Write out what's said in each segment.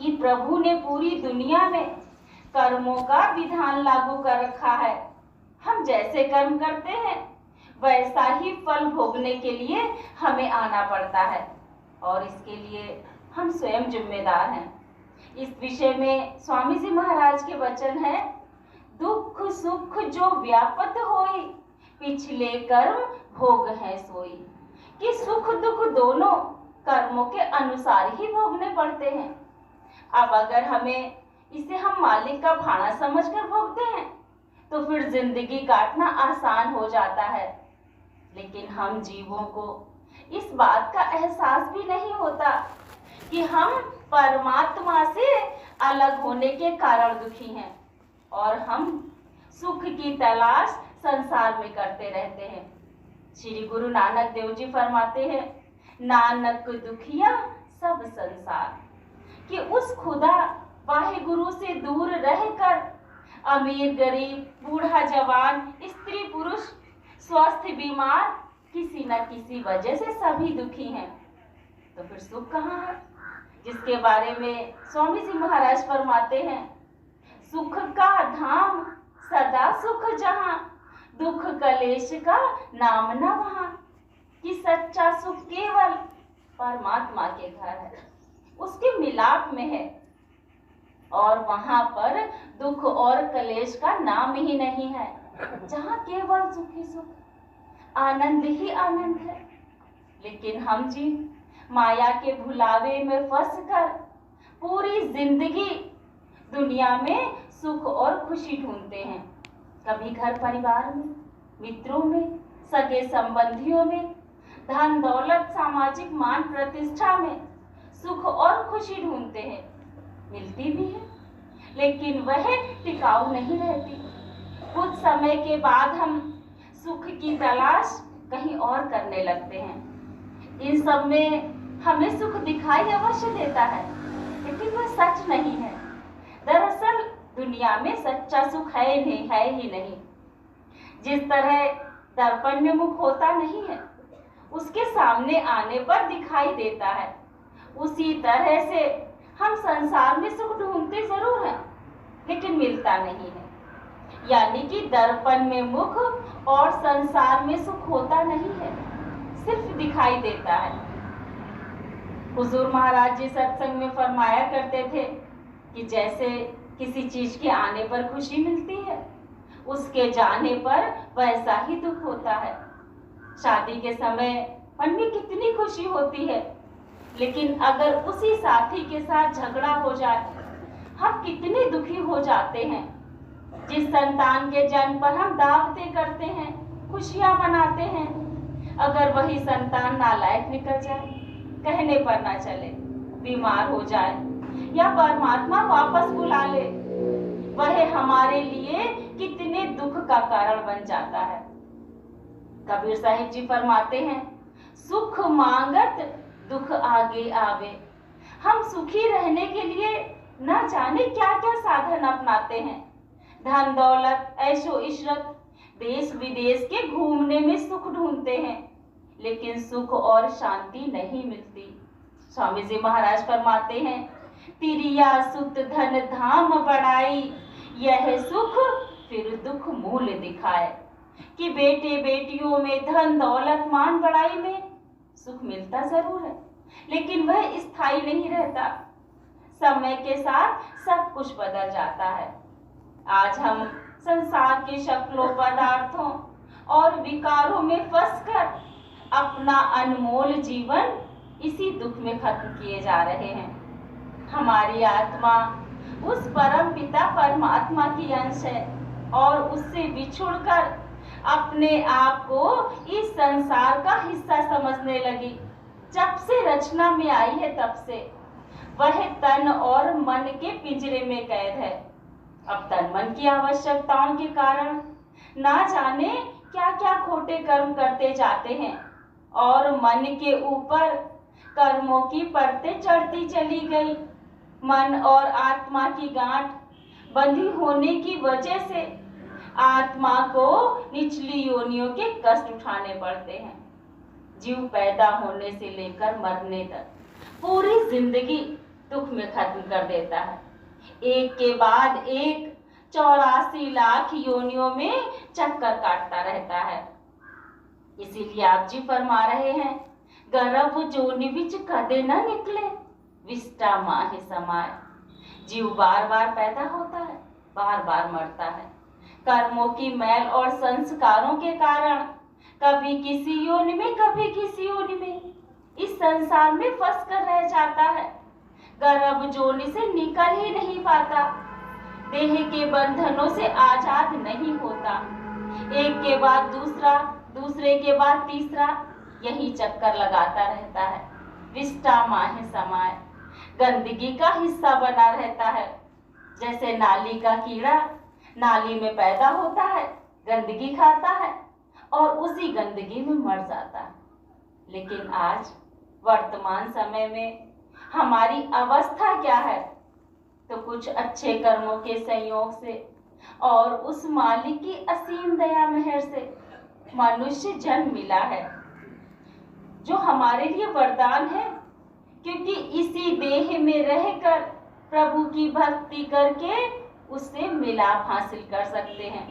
कि प्रभु ने पूरी दुनिया में कर्मों का विधान लागू कर रखा है। हम जैसे कर्म करते हैं वैसा ही फल भोगने के लिए हमें आना पड़ता है और इसके लिए हम स्वयं जिम्मेदार हैं। इस विषय में स्वामी जी महाराज के वचन है, दुख सुख जो व्यापत होई, पिछले कर्म भोग है सोई। कि सुख दुख दोनों कर्मों के अनुसार ही भोगने पड़ते हैं। अब अगर हम मालिक का भाड़ा समझकर भोगते हैं तो फिर जिंदगी काटना आसान हो जाता है। लेकिन हम जीवों को इस बात का एहसास भी नहीं होता कि हम परमात्मा से अलग होने के कारण दुखी हैं और हम सुख की तलाश संसार में करते रहते हैं। श्री गुरु नानक देव जी फरमाते हैं, नानक दुखिया सब संसार। कि उस खुदा वाहे गुरु से दूर रहकर अमीर गरीब बूढ़ा जवान स्त्री पुरुष स्वस्थ बीमार किसी न किसी वजह से सभी दुखी हैं। तो फिर सुख कहाँ है, जिसके बारे में स्वामी जी महाराज फरमाते हैं, सुख का धाम सदा सुख जहां, दुख कलेश का नाम न वहां। कि सच्चा सुख केवल परमात्मा के घर है, उसके मिलाप में है और वहां पर दुख और कलेश का नाम ही नहीं है, जहां केवल सुख ही सुख, आनंद ही आनंद है। लेकिन हम जी माया के भुलावे में फंसकर पूरी जिंदगी दुनिया में सुख और खुशी ढूंढते हैं। कभी घर परिवार में, मित्रों में, सगे संबंधियों में, धन दौलत सामाजिक मान प्रतिष्ठा में सुख और खुशी ढूंढते हैं। मिलती भी है लेकिन वह टिकाऊ नहीं रहती। कुछ समय के बाद हम सुख की तलाश कहीं और करने लगते हैं। इन सब में हमें सुख दिखाई अवश्य देता है लेकिन वह सच नहीं है। दरअसल दुनिया में सच्चा सुख है ही नहीं। जिस तरह दर्पण में मुख होता नहीं है, उसके सामने आने पर दिखाई देता है, उसी तरह से हम संसार में सुख ढूंढते जरूर हैं लेकिन मिलता नहीं है। यानी कि दर्पण में मुख और संसार में सुख होता नहीं है, सिर्फ दिखाई देता है। हुजूर महाराज जी सत्संग में फरमाया करते थे कि जैसे किसी चीज के आने पर खुशी मिलती है, उसके जाने पर वैसा ही दुख होता है। शादी के समय मन में कितनी खुशी होती है, लेकिन अगर उसी साथी के साथ झगड़ा हो जाए हम कितने दुखी हो जाते हैं। जिस संतान के जन्म पर हम दावतें करते हैं, खुशियां मनाते हैं, अगर वही संतान नालायक निकल जाए, कहने पर ना चले, बीमार हो जाए या परमात्मा वापस बुला ले, वह हमारे लिए कितने दुख का कारण बन जाता है। कबीर साहिब जी फरमाते हैं, सुख मांगत दुख आगे आवे। हम सुखी रहने के लिए न जाने क्या क्या साधन अपनाते हैं। धन दौलत ऐशो इशरत देश विदेश के घूमने में सुख ढूंढते हैं, लेकिन सुख और शांति नहीं मिलती। स्वामी जी महाराज फरमाते हैं, तिरिया सुत धन धाम बढ़ाई, यह सुख फिर दुख मूल दिखाए। कि बेटे बेटियों में धन दौलत मान बढ़ाई में सुख मिलता जरूर है लेकिन वह स्थायी नहीं रहता। समय के साथ सब कुछ बदल जाता है। आज हम संसार के शक्लों पदार्थों और विकारों में फंसकर अपना अनमोल जीवन इसी दुख में खत्म किए जा रहे हैं। हमारी आत्मा उस परम पिता परमात्मा की अंश है और उससे बिछुड़कर अपने आप को इस संसार का हिस्सा समझने लगी। जब से रचना में आई है तब से वह तन और मन के पिंजरे में कैद है। अब तन मन की आवश्यकताओं के कारण ना जाने क्या क्या खोटे कर्म करते जाते हैं और मन के ऊपर कर्मों की परतें चढ़ती चली गई। मन और आत्मा की गांठ बंधी होने की वजह से आत्मा को निचली योनियों के कष्ट उठाने पड़ते हैं। जीव पैदा होने से लेकर मरने तक पूरी जिंदगी दुख में खत्म कर देता है। एक के बाद एक 84 लाख योनियों में चक्कर काटता रहता है। इसीलिए आप जी फरमा रहे हैं, गर्भ जोनि बिच कदे न निकले, विष्टा माहे समाए। जीव बार बार पैदा होता है, बार बार मरता है। कर्मों की मैल और संस्कारों के कारण कभी किसी योनि में, कभी किसी योनि में इस संसार में फंस कर रह जाता है। गर्भ जोनि से निकल ही नहीं पाता, देह के बंधनों से आजाद नहीं होता। एक के बाद दूसरा, दूसरे के बाद तीसरा, यही चक्कर लगाता रहता है। विष्टा माहे समाए, गंदगी का हिस्सा बना रहता है। जैसे नाली का कीड़ा नाली में पैदा होता है, गंदगी खाता है और उसी गंदगी में मर जाता है। लेकिन आज वर्तमान समय में हमारी अवस्था क्या है? तो कुछ अच्छे कर्मों के संयोग से और उस मालिक की असीम दया मेहर से मनुष्य जन्म मिला है, जो हमारे लिए वरदान है। क्योंकि इसी देह में रहकर प्रभु की भक्ति करके उससे मिलाप हासिल कर सकते हैं।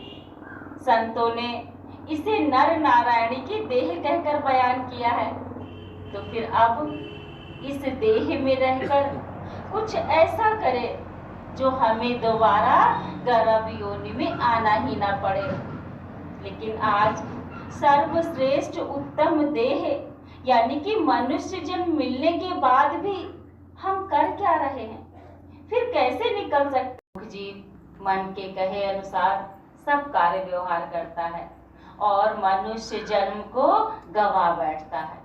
संतों ने इसे नर नारायणी की देह कहकर बयान किया है। तो फिर अब इस देह में रहकर कुछ ऐसा करे जो हमें दोबारा गर्भ योनि में आना ही ना पड़े। लेकिन आज सर्वश्रेष्ठ उत्तम देह यानी कि मनुष्य जन्म मिलने के बाद भी हम कर क्या रहे हैं? फिर कैसे निकल सकते? जीव मन के कहे अनुसार सब कार्य व्यवहार करता है और मनुष्य जन्म को गवा बैठता है।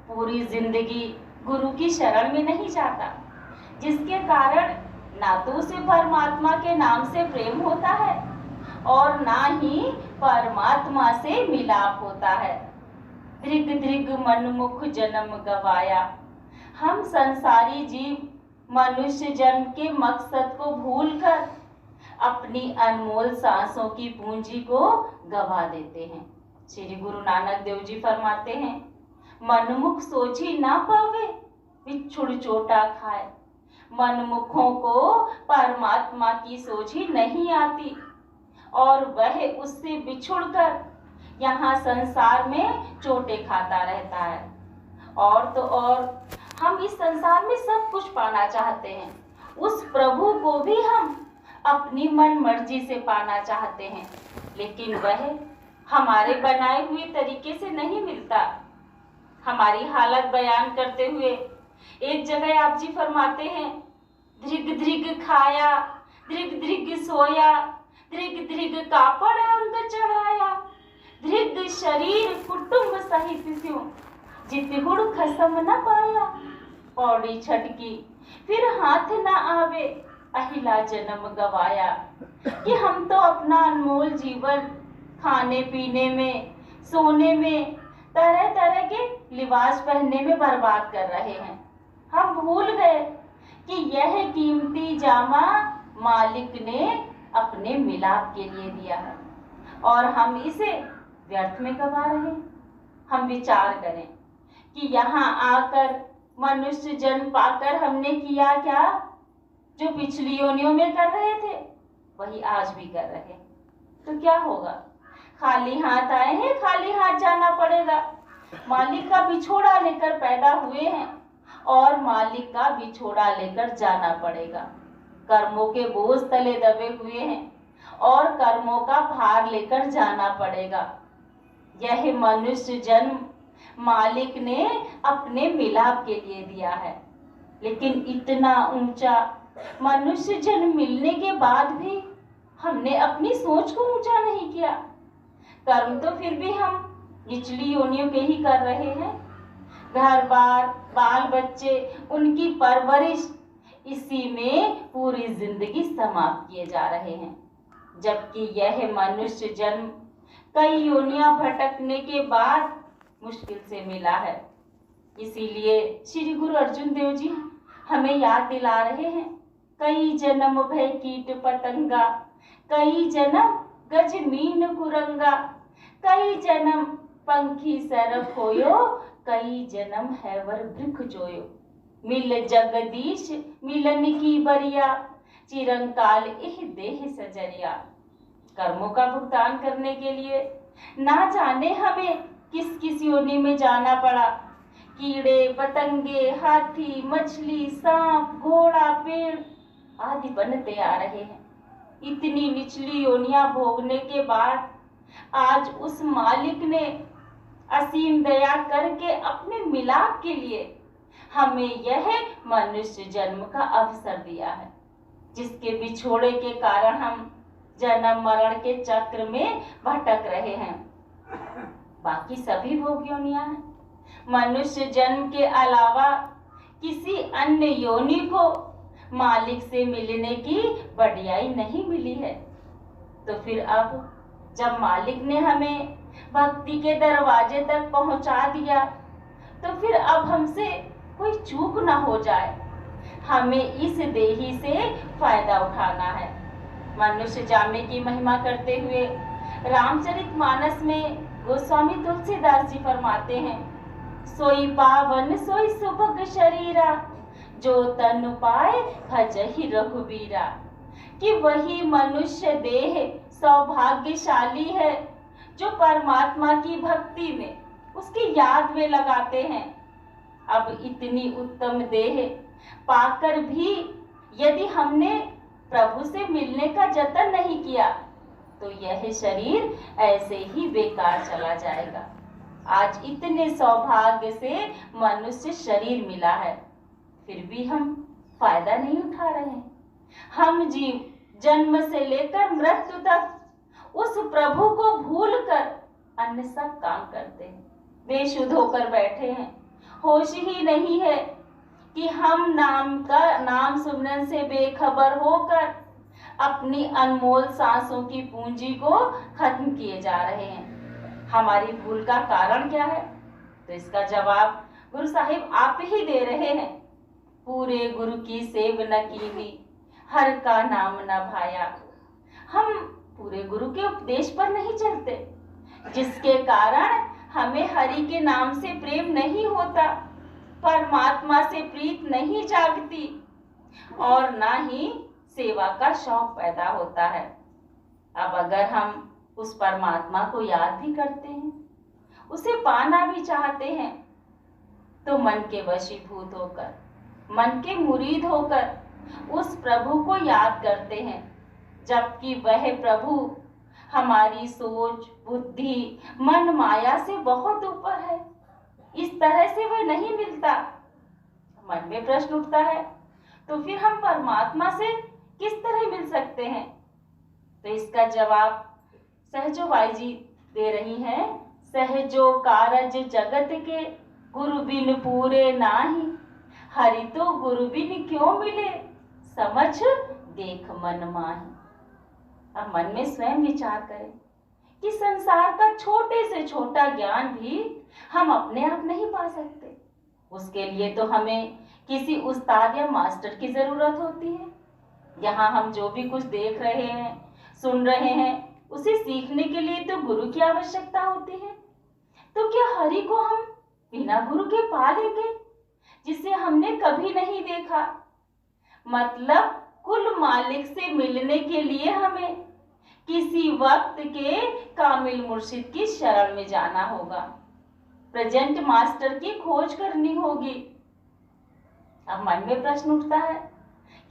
पूरी जिंदगी गुरु की शरण में नहीं जाता, जिसके कारण ना तो उसे परमात्मा के नाम से प्रेम होता है और ना ही परमात्मा से मिलाप होता है। दृग दृग मनमुख जन्म गवाया। हम संसारी जीव मनुष्य जन्म के मकसद को भूलकर अपनी अनमोल सांसों की पूंजी को गवा देते हैं। श्री गुरु नानक देव जी फरमाते हैं, मनमुख सोची ना पावे, बिछुड़ चोटा खाए। मनमुखों को परमात्मा की सोच ही नहीं आती और वह उससे बिछुड़कर यहाँ संसार में चोटें खाता रहता है। और तो और हम इस संसार में सब कुछ पाना चाहते हैं, उस प्रभु को भी हम अपनी मन मर्जी से पाना चाहते हैं, लेकिन वह हमारे बनाए हुए तरीके से नहीं मिलता। हमारी हालत बयान करते हुए एक जगह आप जी फरमाते हैं, धृग धृग खाया, धृग धृग सोया, धृग धृग कापड़ अंग चढ़ाया, धृग शरीर कुटुंब सहित स्यों, जित गुण खसम न पाया। पौड़ी छटकी फिर हाथ न आवे, अहिला जन्म गवाया। कि हम तो अपना अनमोल जीवन खाने पीने में, सोने में, तरह तरह के लिबास पहनने में बर्बाद कर रहे हैं। हम भूल गए कि यह कीमती जामा मालिक ने अपने मिलाप के लिए दिया है और हम इसे व्यर्थ में गवा रहे हैं। हम विचार करें कि यहाँ आकर मनुष्य जन्म पाकर हमने किया क्या? जो पिछली योनियों में कर रहे थे वही आज भी कर रहे हैं। तो क्या होगा? खाली हाथ आए हैं, खाली हाथ जाना पड़ेगा। मालिक का बिछोड़ा लेकर पैदा हुए हैं और मालिक का बिछोड़ा लेकर जाना पड़ेगा। कर्मों के बोझ तले दबे हुए हैं और कर्मों का भार लेकर जाना पड़ेगा। यह मनुष्य जन्म मालिक ने अपने मिलाप के लिए दिया है, लेकिन इतना ऊंचा मनुष्य जन्म मिलने के बाद भी हमने अपनी सोच को ऊंचा नहीं किया। कर्म तो फिर भी हम निचली योनियों के ही कर रहे हैं। घर बार, बाल बच्चे, उनकी परवरिश, इसी में पूरी जिंदगी समाप्त किए जा रहे हैं। जबकि यह मनुष्य जन्म कई योनियां भटकने के बाद मुश्किल से मिला है। इसीलिए श्री गुरु अर्जुन देव जी हमें याद दिला रहे हैं, कई जन्म भय कीट पतंगा, कई जन्म गज मीन कुरंगा, कई जन्म पंखी सरफ होयो, कई जन्म हैवर वृख जोयो। मिल जगदीश मिलन की बरिया, चिरंकाल एह देह सजरिया। कर्मों का भुगतान करने के लिए ना जाने हमें किस किस योनि में जाना पड़ा। कीड़े पतंगे, हाथी, मछली, सांप, घोड़ा, पेड़ आदि बनते आ रहे हैं। इतनी निचली योनियां भोगने के बाद आज उस मालिक ने असीम दया करके अपने मिलाप के लिए हमें यह मनुष्य जन्म का अवसर दिया है, जिसके बिछोड़े के कारण हम जन्म मरण के चक्र में भटक रहे हैं। बाकी सभी भोग योनियां हैं। मनुष्य जन्म के अलावा किसी अन्य योनि को मालिक से मिलने की बढ़ियाई नहीं मिली है। तो फिर अब जब मालिक ने हमें भक्ति के दरवाजे तक पहुंचा दिया, तो फिर अब हमसे कोई चूक ना हो जाए। हमें इस देही से फायदा उठाना है। मनुष्य जामे की महिमा करते हुए रामचरितमानस में गोस्वामी तुलसीदास जी फरमाते हैं, सोई पावन सोई सुभग शरीरा, जो तन पाए भजहि रघुबीरा। कि वही मनुष्य देह सौभाग्यशाली है जो परमात्मा की भक्ति में उसकी याद में लगाते हैं। अब इतनी उत्तम देह पाकर भी यदि हमने प्रभु से मिलने का जतन नहीं किया, तो यह शरीर ऐसे ही बेकार चला जाएगा। आज इतने सौभाग्य से मनुष्य शरीर मिला है, फिर भी हम फायदा नहीं उठा रहे हैं। हम जीव जन्म से लेकर मृत्यु तक उस प्रभु को भूलकर अन्य सब काम करते हैं, बेशुद्ध होकर बैठे हैं। होश ही नहीं है कि हम नाम सुमरन से बेखबर होकर अपनी अनमोल सांसों की पूंजी को खत्म किए जा रहे हैं। हमारी भूल का कारण क्या है? तो इसका जवाब गुरु साहिब आप ही दे रहे हैं। पूरे गुरु की सेव न कीनी, हर का नाम न भाया। हम पूरे गुरु के उपदेश पर नहीं चलते, जिसके कारण हमें हरि के नाम से प्रेम नहीं होता, परमात्मा से प्रीत नहीं जागती और ना ही सेवा का शौक पैदा होता है। अब अगर हम उस परमात्मा को याद भी करते हैं, उसे पाना भी चाहते हैं, तो मन के वशीभूत होकर, मन के मुरीद होकर उस प्रभु को याद करते हैं, जबकि वह प्रभु हमारी सोच, बुद्धि, मन, माया से बहुत ऊपर है। इस तरह से वह नहीं मिलता। मन में प्रश्न उठता है, तो फिर हम परमात्मा से किस तरह मिल सकते हैं? तो इसका जवाब सहजो बाई जी दे रही हैं। सहजो कारज जगत के, गुरु बिन पूरे नाही। हरि तो गुरु बिन क्यों मिले, समझ देख मन माही। अब मन में स्वयं विचार करें कि संसार का छोटे से छोटा ज्ञान भी हम अपने आप नहीं पा सकते। उसके लिए तो हमें किसी उस्ताद या मास्टर की जरूरत होती है। यहाँ हम जो भी कुछ देख रहे हैं, सुन रहे हैं, उसे सीखने के लिए तो गुरु की आवश्यकता होती है। तो क्या हरि को हम बिना गुरु के पा लेंगे, जिसे हमने कभी नहीं देखा? मतलब कुल मालिक से मिलने के लिए हमें किसी वक्त के कामिल मुर्शिद की शरण में जाना होगा, प्रेजेंट मास्टर की खोज करनी होगी। अब मन में प्रश्न उठता है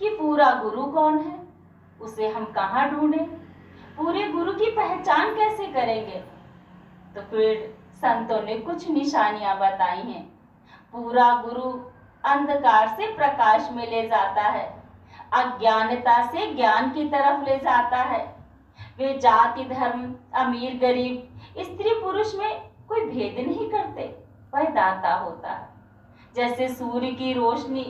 कि पूरा गुरु कौन है, उसे हम कहाँ ढूंढें, पूरे गुरु की पहचान कैसे करेंगे? तो फिर संतों ने कुछ निशानियां बताई हैं। पूरा गुरु अंधकार से प्रकाश में ले जाता है, अज्ञानता से ज्ञान की तरफ ले जाता है। वे जाति धर्म, अमीर गरीब, स्त्री पुरुष में कोई भेद नहीं करते, वह दाता होता है। जैसे सूर्य की रोशनी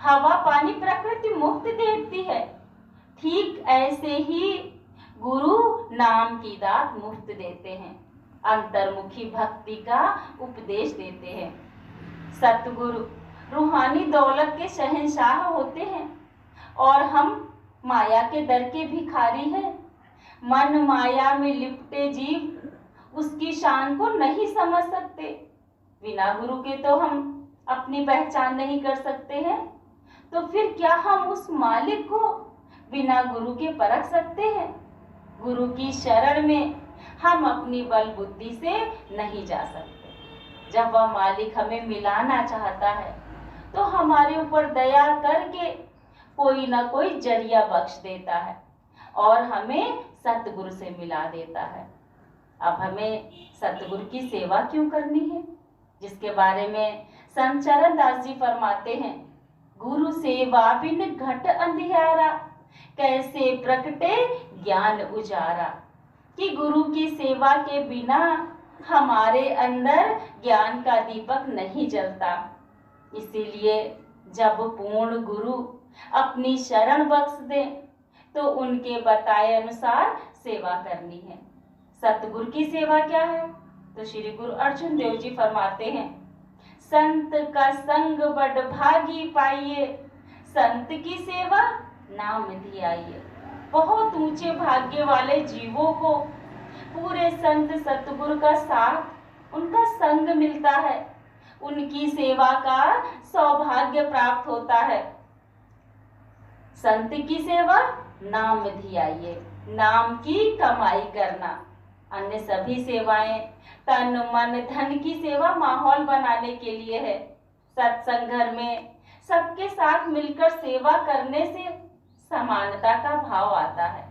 हवा पानी प्रकृति मुफ्त देती है, ठीक ऐसे ही गुरु नाम की दात मुफ्त देते हैं, अंतर्मुखी भक्ति का उपदेश देते हैं। सतगुरु रूहानी दौलत के शहंशाह होते हैं और हम माया के दर के भिखारी हैं। मन माया में लिपटे जीव उसकी शान को नहीं समझ सकते। बिना गुरु के तो हम अपनी पहचान नहीं कर सकते हैं, तो फिर क्या हम उस मालिक को बिना गुरु के परख सकते हैं? गुरु की शरण में हम अपनी बल बुद्धि से नहीं जा सकते। जब वह मालिक हमें मिलाना चाहता है तो हमारे ऊपर दया करके कोई ना कोई जरिया बख्श देता है और हमें सतगुरु से मिला देता है। अब हमें सतगुरु की सेवा क्यों करनी है, जिसके बारे में संत चरण दास जी फरमाते हैं, गुरु सेवा बिन घट अंधियारा, कैसे प्रकटे ज्ञान उजारा। कि गुरु की सेवा के बिना हमारे अंदर ज्ञान का दीपक नहीं जलता। इसीलिए जब पूर्ण गुरु अपनी शरण बख्श दे तो उनके बताए अनुसार सेवा करनी है। सतगुरु की सेवा क्या है? तो श्री गुरु अर्जुन देव जी फरमाते हैं, संत का संग बड़ भागी पाइए, संत की सेवा नाम धियाइए। बहुत ऊंचे भाग्य वाले जीवों को पूरे संत सतगुरु का साथ, उनका संग मिलता है, उनकी सेवा का सौभाग्य प्राप्त होता है। संत की सेवा नाम धियाइए, नाम की कमाई करना। अन्य सभी सेवाएं तन मन धन की सेवा माहौल बनाने के लिए है। सत्संग घर में सबके साथ मिलकर सेवा करने से समानता का भाव आता है,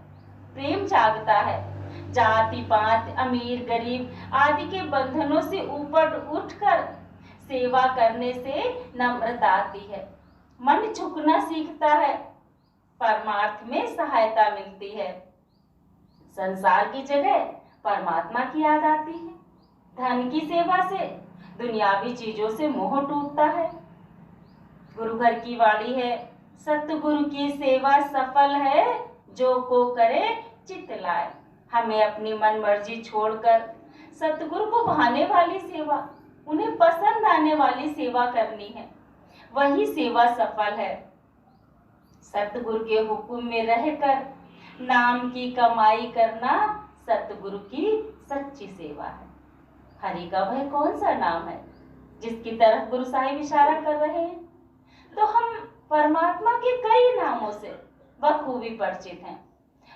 प्रेम जागता है। जाति पात अमीर गरीब आदि के बंधनों से ऊपर उठकर सेवा करने से नम्रता आती है, मन झुकना सीखता है, परमार्थ में सहायता मिलती है, संसार की जगह परमात्मा की याद आती है। धन की सेवा से दुनियावी चीजों से मोह टूटता है। गुरु घर की वाणी है, सतगुरु की सेवा सफल है, जो को करे चित लाए। हमें अपनी मन मर्जी छोड़कर सतगुरु को भाने वाली सेवा, उन्हें पसंद आने वाली सेवा करनी है, वही सेवा सफल है। सतगुरु के हुक्म में रहकर नाम की कमाई करना सतगुरु की सच्ची सेवा है। हरि का वह कौन सा नाम है जिसकी तरफ गुरु साहिब इशारा कर रहे हैं? तो हम परमात्मा के कई नामों से बखूबी परिचित हैं।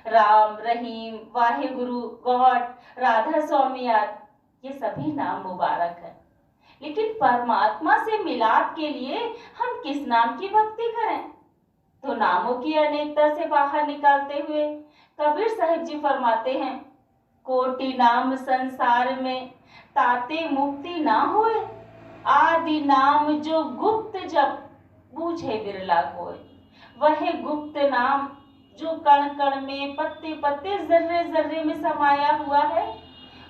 राम, रहीम, वाहे गुरु, गॉड, राधा स्वामी आदि, ये सभी नाम मुबारक है। लेकिन परमात्मा से मिलाप के लिए हम किस नाम की भक्ति करें? तो नामों की अनेकता से बाहर निकालते हुए कबीर साहिब जी फरमाते हैं, कोटि नाम संसार में ताते मुक्ति ना होए, आदि नाम जो गुप्त जप बूझे बिरला कोय। वह गुप्त नाम जो कण कण में, पत्ते पत्ते, जर्रे जर्रे में समाया हुआ है,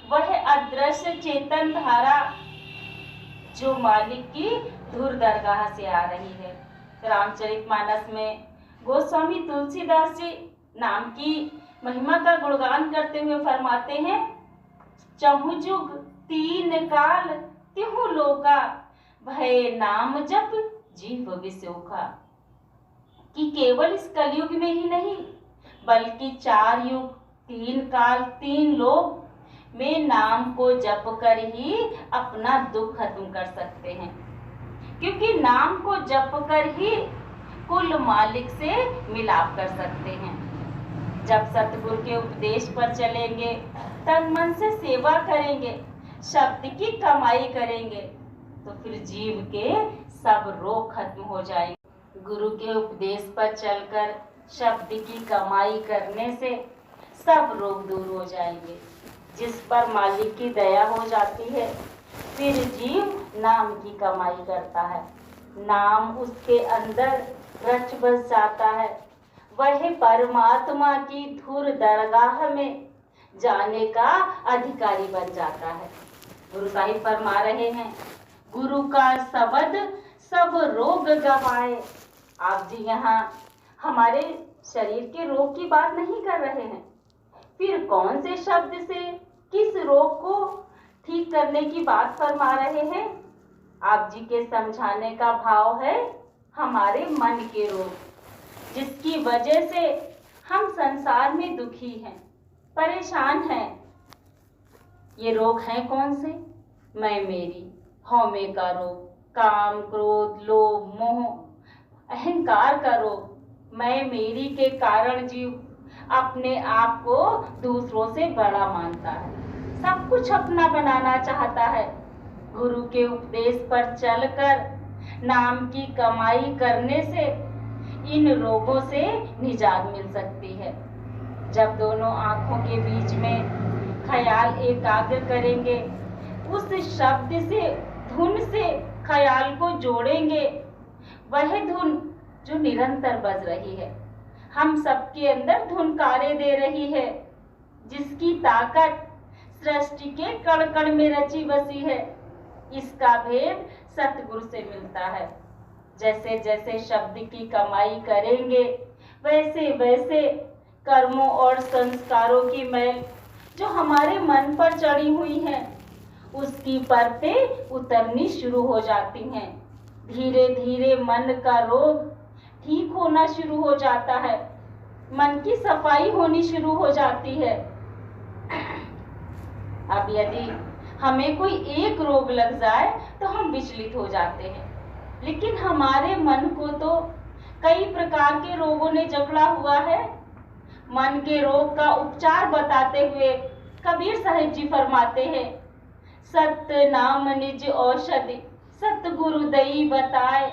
वह अदृश्य चेतन धारा जो मालिक की धुर दरगाह से आ रही है। रामचरितमानस में गोस्वामी तुलसीदास जी नाम की महिमा का गुणगान करते हुए फरमाते हैं, चहु जुग तीन काल तिहु लोका, भय नाम जप जीव विसोखा। कि केवल इस कलयुग में ही नहीं बल्कि 4 युग 3 काल 3 लोक में नाम को जप कर ही अपना दुख खत्म कर सकते हैं। क्योंकि नाम को जप कर ही कुल मालिक से मिलाप कर सकते हैं। जब सतगुरु के उपदेश पर चलेंगे, तन मन से सेवा करेंगे, शब्द की कमाई करेंगे, तो फिर जीव के सब रोग खत्म हो जाएंगे। गुरु के उपदेश पर चलकर शब्द की कमाई करने से सब रोग दूर हो जाएंगे। जिस पर मालिक की दया हो जाती है, फिर जीव नाम की कमाई करता है, नाम उसके अंदर रच बस जाता है, वह परमात्मा की धुर दरगाह में जाने का अधिकारी बन जाता है। गुरु साहिब फरमा रहे हैं, गुरु का शब्द सब रोग गवाए। आप जी यहाँ हमारे शरीर के रोग की बात नहीं कर रहे हैं, फिर कौन से शब्द से किस रोग को ठीक करने की बात फरमा रहे हैं? आप जी के समझाने का भाव है हमारे मन के रोग, जिसकी वजह से हम संसार में दुखी हैं, परेशान हैं। ये रोग हैं कौन से? मैं मेरी, हौमे का रोग, काम, क्रोध, लोभ, मोह, अहंकार का रोग, मैं मेरी के कारण जीव अपने आप को दूसरों से बड़ा मानता है, सब कुछ अपना बनाना चाहता है। गुरु के उपदेश पर चलकर नाम की कमाई करने से इन रोगों से निजात मिल सकती है। जब दोनों आंखों के बीच में ख्याल एकाग्र करेंगे, उस शब्द से, धुन से ख्याल को जोड़ेंगे, वह धुन जो निरंतर बज रही है, हम सबके अंदर धुनकारे दे रही है, जिसकी ताकत सृष्टि के कण कण में रची बसी है। इसका भेद सतगुरु से मिलता है। जैसे जैसे शब्द की कमाई करेंगे, वैसे वैसे कर्मों और संस्कारों की मैल जो हमारे मन पर चढ़ी हुई है, उसकी परतें उतरनी शुरू हो जाती हैं। धीरे धीरे मन का रोग ठीक होना शुरू हो जाता है, मन की सफाई होनी शुरू हो जाती है। अब यदि हमें कोई एक रोग लग जाए तो हम विचलित हो जाते हैं, लेकिन हमारे मन को तो कई प्रकार के रोगों ने जकड़ा हुआ है। मन के रोग का उपचार बताते हुए कबीर साहिब जी फरमाते हैं, सत्य नाम निज औषधि, सतगुरु दई बताए,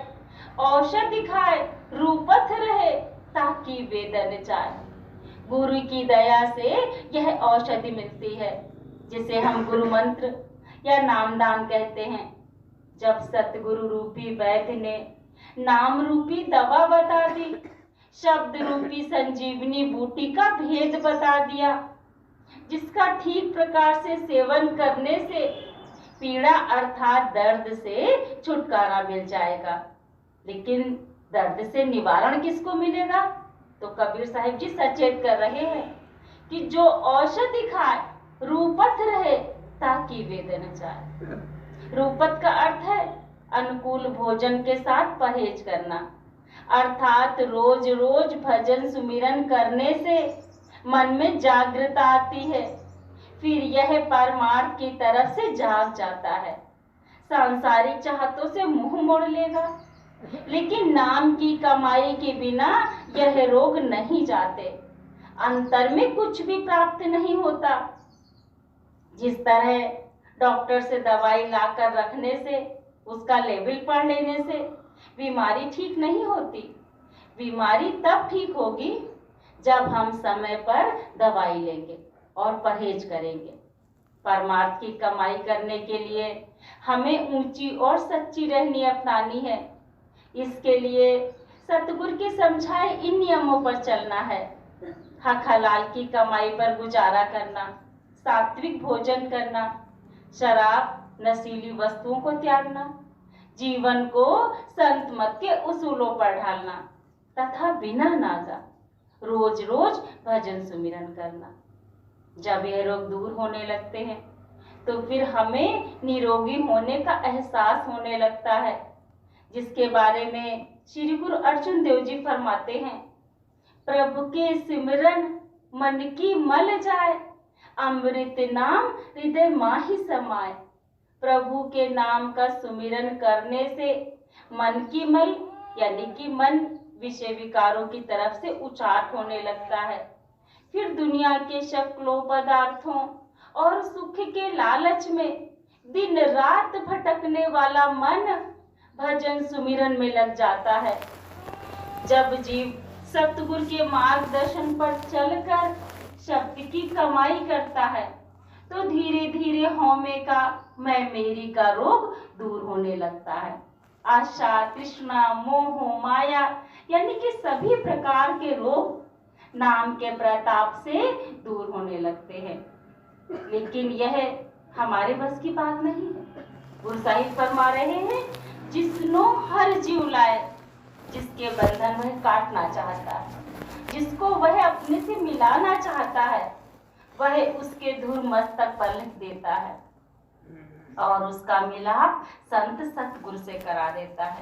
औषधि खाए रूपथ रहे ताकि वेदन जाए। गुरु की दया से यह औषधि मिलती है, जिसे हम गुरु मंत्र या नामदान कहते हैं। जब सतगुरु रूपी वैद्य ने नाम रूपी दवा बता दी, शब्द रूपी संजीवनी बूटी का भेद बता दिया, जिसका ठीक प्रकार से सेवन करने से पीड़ा अर्थात दर्द से छुटकारा मिल जाएगा। लेकिन दर्द से निवारण किसको मिलेगा? तो कबीर साहिब जी सचेत कर रहे हैं कि जो औषधि खाए रूपथ रहे ताकि वेदन जाए। रूपथ का अर्थ है अनुकूल भोजन के साथ परहेज करना, अर्थात रोज रोज भजन सुमिरन करने से मन में जागृता आती है, फिर यह परमार्थ की तरफ से जाग जाता है। सांसारिक चाहतों से मुंह मोड़ लेगा, लेकिन नाम की कमाई के बिना यह रोग नहीं जाते, अंतर में कुछ भी प्राप्त नहीं होता। जिस तरह डॉक्टर से दवाई लाकर रखने से, उसका लेबल पढ़ लेने से बीमारी ठीक नहीं होती। बीमारी तब ठीक होगी जब हम समय पर दवाई लेंगे और परहेज करेंगे। परमार्थ की कमाई करने के लिए हमें ऊंची और सच्ची रहनी अपनानी है। इसके लिए सतगुरु के समझाए इन नियमों पर चलना है। हक हलाल की कमाई पर गुजारा करना, सात्विक भोजन करना, शराब नशीली वस्तुओं को त्यागना, जीवन को संत मत के उसूलों पर ढालना तथा बिना नागा रोज रोज भजन सुमिरन करना। जब यह रोग दूर होने लगते हैं तो फिर हमें निरोगी होने का एहसास होने लगता है, जिसके बारे में श्री गुरु अर्जुन देव जी फरमाते हैं, प्रभु के सिमरन मन की मल जाए, अमृत नाम हृदय माही समाए। प्रभु के नाम का सुमिरन करने से मन की मल यानी कि मन विषय विकारों की तरफ से उचाट होने लगता है। फिर दुनिया के शक्लों पदार्थों और सुख के लालच में दिन रात भटकने वाला मन भजन सुमिरन में लग जाता है। जब जीव सतगुरु के मार्गदर्शन पर चलकर शब्द की कमाई करता है तो धीरे धीरे हौमे का, मैं मेरी का रोग दूर होने लगता है। आशा, तृष्णा, मोह, माया यानी कि सभी प्रकार के रोग नाम के प्रताप से दूर होने लगते हैं। लेकिन यह हमारे बस की बात नहीं है। गुरु साहिब फरमा रहे हैं, जिसनो हर जीव लाए, जिसके बंधन वह काटना चाहता है, जिसको वह अपने से मिलाना चाहता है, वह उसके धुर मस्तक पर लिख देता है और उसका मिलाप संत सतगुरु से करा देता है।